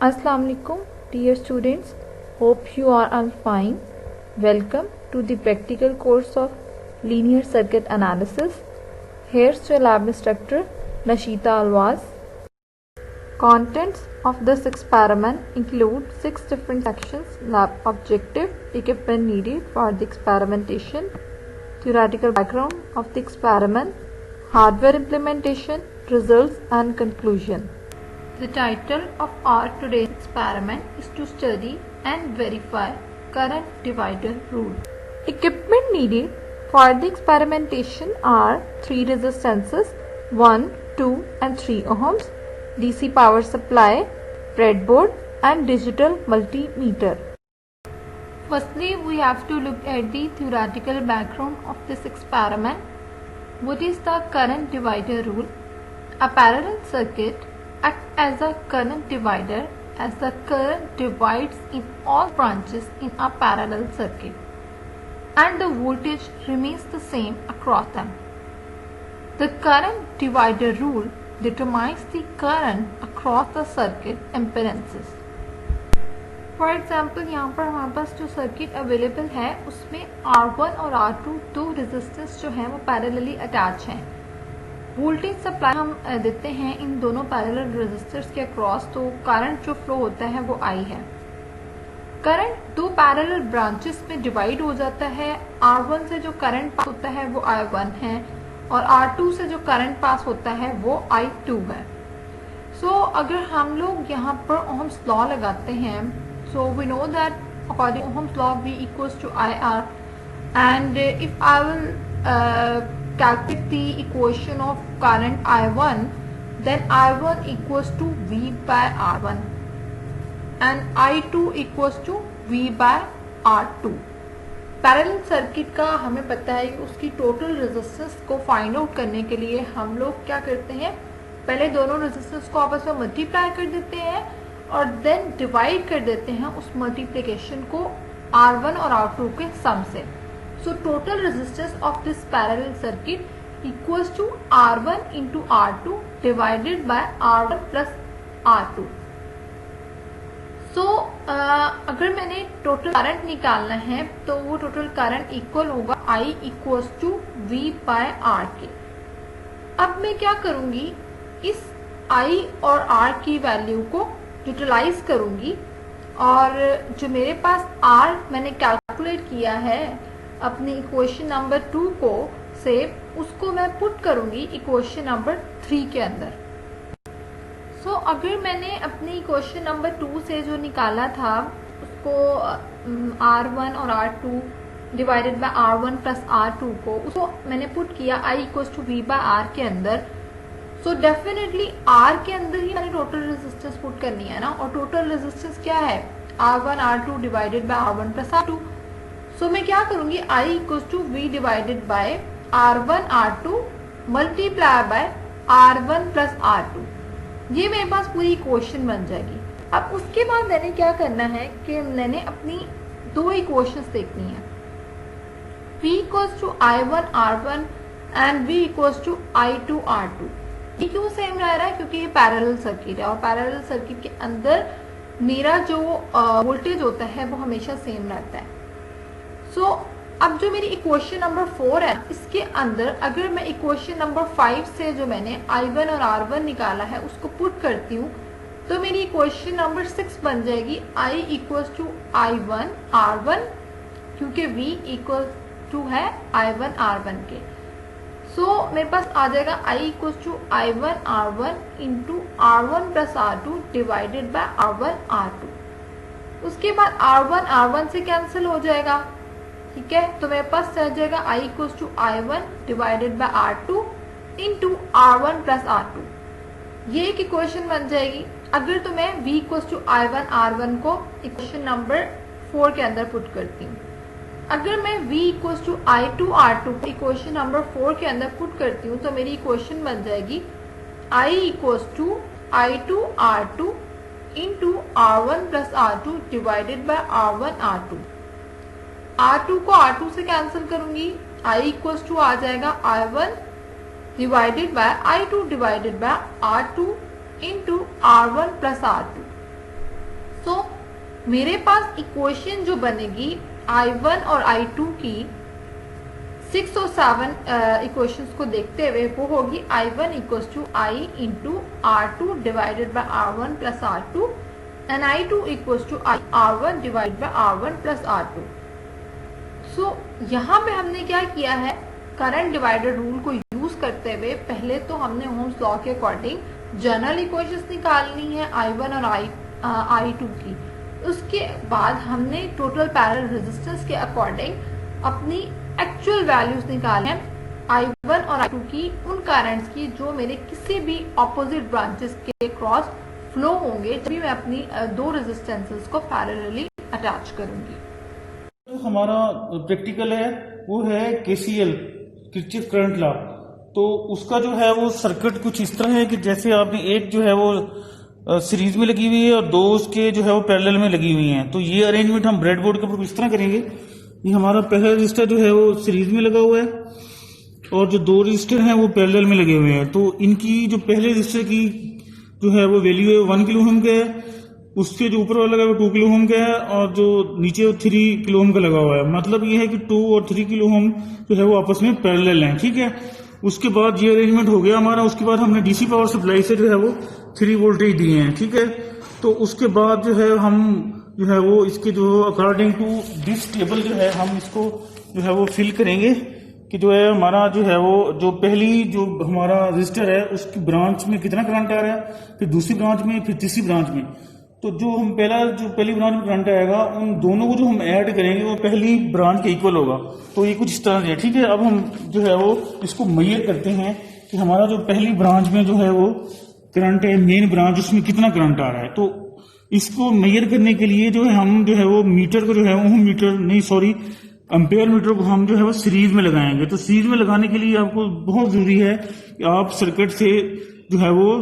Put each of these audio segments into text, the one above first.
Assalamu alaikum, dear students. Hope you are all fine. Welcome to the practical course of linear circuit analysis. Here's your lab instructor Nashita Alwaz. Contents of this experiment include 6 different sections: lab objective, equipment needed for the experimentation, theoretical background of the experiment, hardware implementation, results and conclusion. The title of our today's experiment is to study and verify current divider rule. Equipment needed for the experimentation are 3 resistances 1, 2 and 3 ohms, DC power supply, breadboard and digital multimeter. Firstly, we have to look at the theoretical background of this experiment. What is the current divider rule? A parallel circuit acts as a current divider as the current divides in all branches in a parallel circuit and the voltage remains the same across them. The current divider rule determines the current across the circuit impedances. For example, यहाँ पर हमारे पास जो circuit available है उसमें R1 और R2 दो resistance जो हैं वो पैरेलली अटैच हैं। वोल्टेज सप्लाई हम देते हैं इन दोनों पैरेलल रेजिस्टर्स के अक्रॉस, तो करंट जो फ्लो होता है वो I है। करंट दो पैरेलल ब्रांचेस में डिवाइड हो जाता है। R1 से जो करंट पास होता है वो I1 है और R2 से जो करंट पास होता है वो I2 है। अगर हम लोग यहाँ पर ओहम्स लॉ लगाते हैं, so we know that according to Ohm's law V equals to IR, and if I will calculate the equation of current I1, then I1 equals to V by R1 and I2 equals to V by R2. Parallel circuit का हमें पता है कि उसकी total resistance को find out करने के लिए हम लोग क्या करते हैं, पहले दोनों रेजिस्टेंस को आपस में मल्टीप्लाई कर देते हैं और देन डिवाइड कर देते हैं उस मल्टीप्लिकेशन को R1 और R2 के सम से। So total resistance of this parallel circuit equals to R1 into R2 divided by R1 plus R2। अगर मैंने टोटल करंट निकालना है तो वो टोटल करंट इक्वल होगा I equals to V by R के। अब मैं क्या करूंगी, इस I और R की वैल्यू को यूटिलाइज करूंगी और जो मेरे पास R मैंने कैलकुलेट किया है अपनी इक्वेशन नंबर 2 को से, उसको मैं पुट करूंगी इक्वेशन नंबर 3 के अंदर। अगर मैंने अपनी इक्वेशन नंबर 2 से जो निकाला था उसको R1 और R2 divided by R1 plus R2 को, उसको मैंने पुट किया I equals to V by R के अंदर। डेफिनेटली R के अंदर ही मैंने टोटल रेजिस्टेंस पुट करनी है ना, और टोटल रेजिस्टेंस क्या है, R1 R2 divided by R1 plus R2। मैं क्या करूंगी, I equals to V divided by R1 R2 multiply by R1 plus R2। ये मेरे पास पूरी इक्वेशन बन जाएगी। अब उसके बाद मैंने क्या करना है कि मैंने अपनी दो इक्वेशंस देखनी है, V equals to I1 R1 and V equals to I2 R2। ये क्यों सेम रह रहा है, क्योंकि ये पैरेलल सर्किट है और पैरेलल सर्किट के अंदर मेरा जो वोल्टेज होता है वो हमेशा सेम रहता है। अब जो मेरी इक्वेशन नंबर 4 है, इसके अंदर अगर मैं इक्वेशन नंबर 5 से जो मैंने I1 और R1 निकाला है उसको पुट करती हूँ तो मेरी इक्वेशन नंबर 6 बन जाएगी I equals to I1 R1, क्योंकि V इक्वल टू है I1 R1 के। मेरे पास आ जाएगा I equals to I1 R1 into R1 plus R2 divided by R1 R2। उसके बाद R1 R1 से कैंसिल हो जाएगा, ठीक है। तो मेरे पास रह जाएगा I equals to I1 divided by R2 into R1 plus R2। ये एक इक्वेशन बन जाएगी। अगर तो मैं V equals to I1 R1 को इक्वेशन नंबर 4 के अंदर पुट करती हूँ, अगर मैं V equals to I2 R2 को इक्वेशन नंबर 4 के अंदर पुट करती हूँ तो मेरी इक्वेशन बन जाएगी I equals to I2 R2 into R1 plus R2 divided by R1 R2। R2 को R2 से कैंसिल करूंगी, I इक्वल्स टू आ जाएगा I1 divided bye I2 divided by R2 into R1 plus R2। तो मेरे पास equation जो बनेगी I1 और I2 की 6 और 7 इक्वेशंस को देखते हुए वो होगी I1 equals to I into R2 divided by R1 plus R2 and I2 equals to I R1 divided by R1 plus R2। So यहाँ पे हमने क्या किया है, करंट डिवाइडर रूल को यूज करते हुए पहले तो हमने ओम्स लॉ के अकॉर्डिंग जनरल इक्वेशंस निकालनी है I1 और I2 की। उसके बाद हमने टोटल पैरेलल रेजिस्टेंस के अकॉर्डिंग अपनी एक्चुअल वैल्यूज निकाले I1 और I2 की, उन करंट्स की जो मेरे किसी भी ऑपोजिट ब्रांचेस के क्रॉस फ्लो होंगे जब भी मैं अपनी दो रेजिस्टेंसेस को पैरेलली अटैच करूंगी। तो हमारा प्रैक्टिकल है वो है KCL, किरचॉफ करंट लॉ। तो उसका जो है वो सर्किट कुछ इस तरह है कि जैसे आपने एक जो है वो सीरीज में लगी हुई है और दो उसके जो है वो पैरेलल में लगी हुई हैं। तो ये अरेंजमेंट हम ब्रेड बोर्ड के ऊपर इस तरह करेंगे। ये हमारा पहला रजिस्टर जो है वो सीरीज में लगा हुआ है और जो दो रजिस्टर हैं वो पैरेलल में लगे हुए हैं। तो इनकी जो पहले रजिस्टर की जो है वो वैल्यू है 1 किलो ओम का है, उसके जो ऊपर वाला लगा है वो 2 किलो ओम का है और जो नीचे 3 किलो ओम का लगा हुआ है। मतलब ये है कि 2 और 3 किलो ओम जो है वो आपस में पैरेलल हैं, ठीक है। उसके बाद ये अरेंजमेंट हो गया हमारा। उसके बाद हमने डीसी पावर सप्लाई से जो है वो 3 वोल्टेज दिए हैं, ठीक है। तो उसके बाद जो है हम जो है वो इसके जो अकॉर्डिंग टू दिस टेबल जो है हम इसको जो है वो फिल करेंगे कि जो है हमारा जो है वो जो पहली जो हमारा रजिस्टर है उसकी ब्रांच में कितना करंट आ रहा है, फिर दूसरी ब्रांच में, फिर तीसरी ब्रांच में। तो जो हम पहली ब्रांच में करंट आएगा उन दोनों को जो हम ऐड करेंगे वो पहली ब्रांच के इक्वल होगा। तो ये कुछ इस तरह से है, ठीक है। अब हम जो है वो इसको मेजर करते हैं कि हमारा जो पहली ब्रांच में जो है वो करंट है, मेन ब्रांच, उसमें कितना करंट आ रहा है। तो इसको मेजर करने के लिए जो है हम जो है वो मीटर को जो है ओम मीटर नहीं सॉरी एम्पेयर मीटर को हम जो है वो सीरीज में लगाएंगे। तो सीरीज में लगाने के लिए आपको बहुत जरूरी है कि आप सर्किट से जो है वो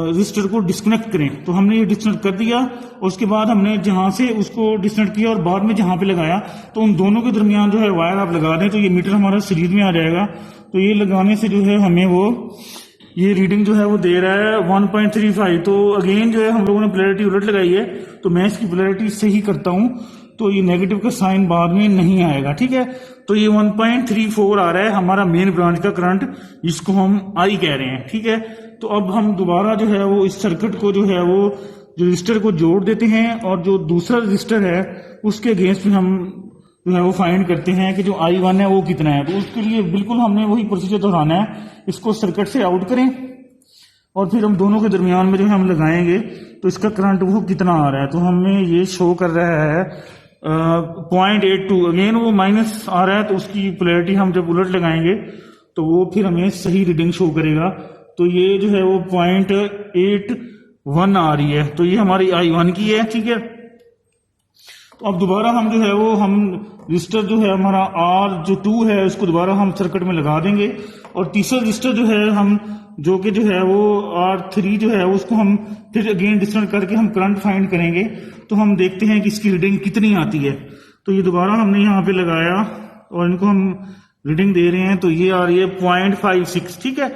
रजिस्टर को डिस्कनेक्ट करें। तो हमने ये डिस्कनेक्ट कर दिया और उसके बाद हमने जहां से उसको डिस्कनेक्ट किया और बाद में जहां पे लगाया तो उन दोनों के दरमियान जो है वायर आप लगा दें तो ये मीटर हमारा सीरीज में आ जाएगा। तो ये लगाने से जो है हमें वो ये रीडिंग जो है वो दे रहा है 1.35। तो अगेन जो है हम लोगों ने पोलैरिटी उलट लगाई है, तो मैं इसकी पोलैरिटी सही करता हूं तो ये नेगेटिव का साइन बाद में नहीं आएगा, ठीक है। तो ये 1.34 आ रहा है हमारा मेन ब्रांच का करंट, जिसको हम आई कह रहे हैं, ठीक है। तो अब हम दोबारा जो है वो इस सर्किट को जो है वो रजिस्टर को जोड़ देते हैं और जो दूसरा रजिस्टर है उसके अगेंस्ट में हम जो है वो फाइंड करते हैं कि जो I1 है वो कितना है। तो उसके लिए बिल्कुल हमने वही प्रोसीजर दोहराना है। इसको सर्किट से आउट करें और फिर हम दोनों के दरमियान में जो है हम लगाएंगे तो इसका करंट वो कितना आ रहा है। तो हमें ये शो कर रहा है 0.82। अगेन वो माइनस आ रहा है तो उसकी पोलैरिटी हम जब उलट लगाएंगे तो वो फिर हमें सही रीडिंग शो करेगा। तो ये जो है वो 0.81 आ रही है। तो ये हमारी I1 की है, ठीक है। तो अब दोबारा हम जो है वो हम रजिस्टर जो है हमारा R जो 2 है उसको दोबारा हम सर्किट में लगा देंगे और तीसरा रजिस्टर जो है हम जो कि जो है वो R3 जो है उसको हम फिर अगेन डिस्कनेक्ट करके हम करंट फाइंड करेंगे। तो हम देखते हैं कि इसकी रीडिंग कितनी आती है। तो ये दोबारा हमने यहाँ पे लगाया और इनको हम रीडिंग दे रहे हैं तो ये आ रही है 0.56, ठीक है।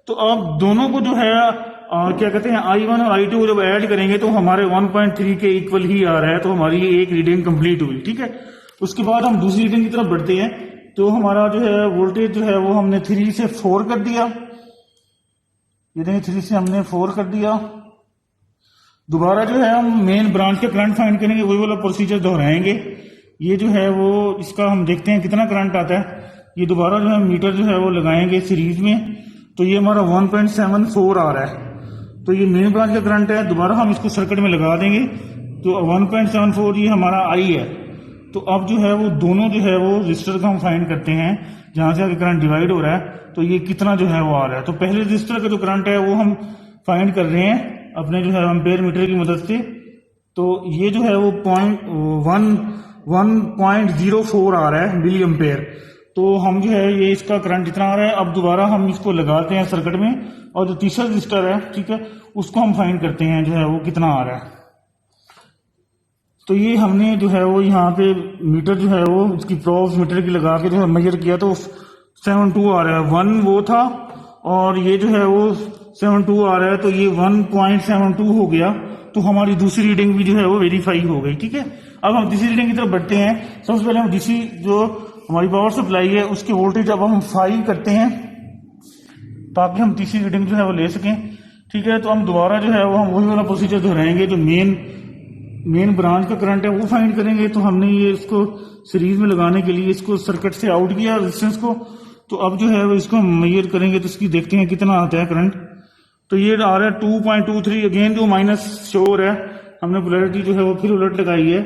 तो अब दोनों को जो है क्या कहते हैं I1 और I2 को जब ऐड करेंगे तो हमारे 1.3 के इक्वल ही आ रहा है। तो हमारी ये एक रीडिंग कंप्लीट हुई, ठीक है। उसके बाद हम दूसरी रीडिंग की तरफ बढ़ते हैं। तो हमारा जो है वोल्टेज जो है वो हमने 3 से 4 कर दिया। ये देखिए 3 से हमने 4 कर दिया। दोबारा जो है हम मेन ब्रांच का करंट फाइंड करेंगे, वही वाला प्रोसीजर दोहराएंगे। ये जो है वो इसका हम देखते हैं कितना करंट आता है। ये दोबारा जो है मीटर जो है वो लगाएंगे सीरीज में तो ये हमारा 1.74 आ रहा है। तो ये मेन ब्रांच का करंट है। दोबारा हम इसको सर्किट में लगा देंगे तो 1.74 ये हमारा I है। तो अब जो है वो दोनों जो है वो रजिस्टर का हम फाइंड करते हैं जहां से आगे करंट डिवाइड हो रहा है तो ये कितना जो है वो आ रहा है। तो पहले रजिस्टर का जो करंट है वो हम फाइंड कर रहे हैं अपने जो है एम्पेयर मीटर की मदद से। तो ये जो है वो 1.04 आ रहा है मिली एम्पेयर। तो हम जो है ये इसका करंट इतना आ रहा है। अब दोबारा हम इसको लगाते हैं सर्किट में और जो तीसरा रजिस्टर है, ठीक है, उसको हम फाइंड करते हैं जो है वो कितना आ रहा है। तो ये हमने जो है वो यहाँ पे मीटर जो है वो इसकी प्रोब्स मीटर की लगा के जो है मेजर किया तो 72 आ रहा है। 1 वो था और ये जो है वो 72 आ रहा है। तो ये 1.72 हो गया। तो तो हमारी दूसरी रीडिंग भी जो है वो वेरीफाई हो गई। ठीक है, अब हम तीसरी रीडिंग की तरफ बढ़ते हैं। सबसे पहले हम डीसी जो हमारी पावर सप्लाई है उसके वोल्टेज अब हम 5 करते हैं ताकि हम तीसरी रीडिंग जो है वो ले सकें। ठीक है, तो हम दोबारा जो है वो हम वही वाला प्रोसीजर दोहराएंगे। जो मेन ब्रांच का करंट है वो फाइंड करेंगे। तो हमने ये इसको सीरीज में लगाने के लिए इसको सर्किट से आउट किया रेजिस्टेंस को। तो अब जो है वो इसको हम मेजर करेंगे, तो इसकी देखते हैं कितना आता है करंट। तो ये आ रहा है 2.23। अगेन जो माइनस शोर है, हमने पोलैरिटी जो है वो फिर उलट लगाई है।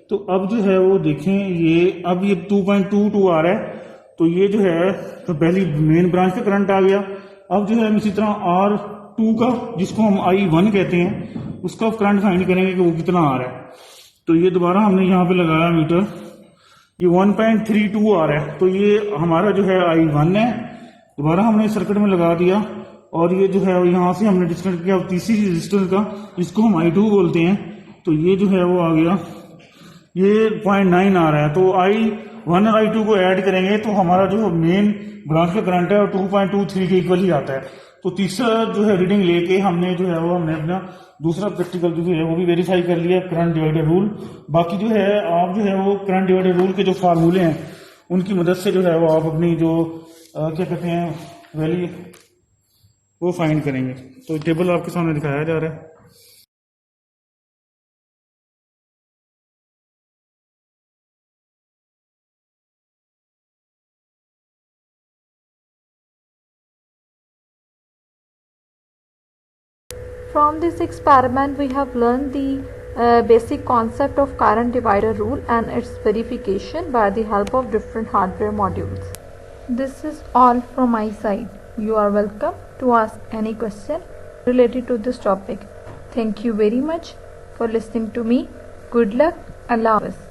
तो अब जो है वो देखें, ये अब ये 2.22 आ रहा है। तो ये जो है तो पहली मेन ब्रांच का करंट आ गया। अब जो है हम इसी तरह R2 का, जिसको हम I1 कहते हैं, उसका करंट फाइंड करेंगे कि वो कितना आ रहा है। तो ये दोबारा हमने यहाँ पे लगाया मीटर, ये 1.32 आ रहा है। तो ये हमारा जो है I1 है, दोबारा हमने सर्किट में लगा दिया। और ये जो है यहाँ से हमने डिस्कनेक्ट किया तीसरी रेजिस्टेंस का, जिसको हम I2 बोलते हैं। तो ये जो है वो आ गया, ये 0.9 आ रहा है। तो I1 और I2 को ऐड करेंगे तो हमारा जो मेन ब्रांच का करंट है वो 2.23 के इक्वल ही आता है। तो तीसरा जो है रीडिंग लेके हमने जो है वो हमने अपना दूसरा प्रैक्टिकल जो है वो भी वेरीफाई कर लिया, करंट डिवाइडर रूल। बाकी जो है आप जो है वो करंट डिवाइडर रूल के जो फार्मूले हैं उनकी मदद से जो है वो आप अपनी जो क्या कहते हैं वैल्यू वो फाइंड करेंगे। तो टेबल आपके सामने दिखाया जा रहा है। From this experiment, we have learned the basic concept of current divider rule and its verification by the help of different hardware modules. This is all from my side. You are welcome to ask any question related to this topic. Thank you very much for listening to me. Good luck. Allah Hafiz.